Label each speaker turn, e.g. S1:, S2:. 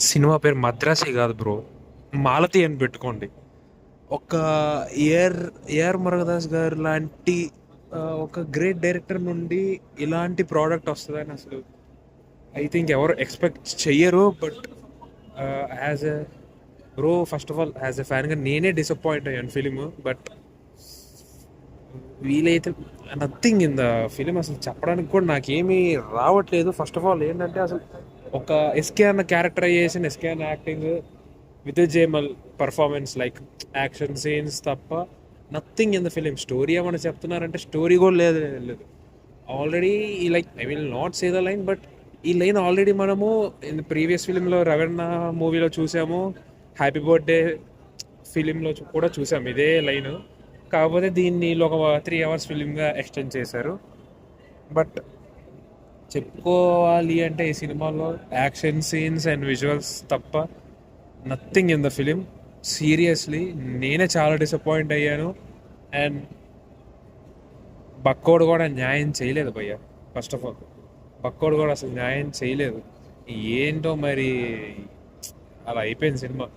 S1: Cinema పేరు మద్రాసి కాదు bro, Malathi అని పెట్టుకోండి. ఒక ఏఆర్ ఏఆర్ మురుగదాస్ గారు లాంటి ఒక గ్రేట్ డైరెక్టర్ నుండి ఇలాంటి ప్రోడక్ట్ వస్తుందని అసలు ఐ థింక్ ఎవరు ఎక్స్పెక్ట్ చెయ్యరు. But as a bro, first of all as a ఫ్యాన్గా నేనే డిసప్పాయింట్ అయ్యాను ఫిలిం. బట్ వీలైతే నథింగ్ ఇన్ ద ఫిలిం అసలు చెప్పడానికి కూడా నాకేమీ రావట్లేదు. ఫస్ట్ ఆఫ్ ఆల్ ఏంటంటే అసలు ఒక ఎస్కే అన్న క్యారెక్టరైజేషన్, ఎస్కే అన్న యాక్టింగ్, విజయ్ జయమల్ పర్ఫార్మెన్స్, లైక్ యాక్షన్ సీన్స్ తప్ప nothing in the film. Story ఏమైనా చెప్తున్నారంటే స్టోరీ కూడా లేదు లేదు. ఆల్రెడీ ఈ like I will not say the line, but ఈ లైన్ ఆల్రెడీ మనము ఇన్ ప్రీవియస్ ఫిలింలో రవణ మూవీలో చూసాము, హ్యాపీ బర్త్డే ఫిలింలో కూడా చూసాము ఇదే లైన్. కాకపోతే దీన్ని ఒక 3 hours ఫిలింగా ఎక్స్టెండ్ చేశారు. బట్ చెప్పుకోవాలి అంటే ఈ సినిమాలో యాక్షన్ సీన్స్ అండ్ విజువల్స్ తప్ప nothing in the film. Seriously నేనే చాలా డిసప్పాయింట్ అయ్యాను. అండ్ బక్కోడు కూడా న్యాయం చేయలేదు భయ్య. ఫస్ట్ ఆఫ్ ఆల్ బక్కోడు కూడా అసలు న్యాయం చేయలేదు. ఏంటో మరి అలా అయిపోయింది సినిమా.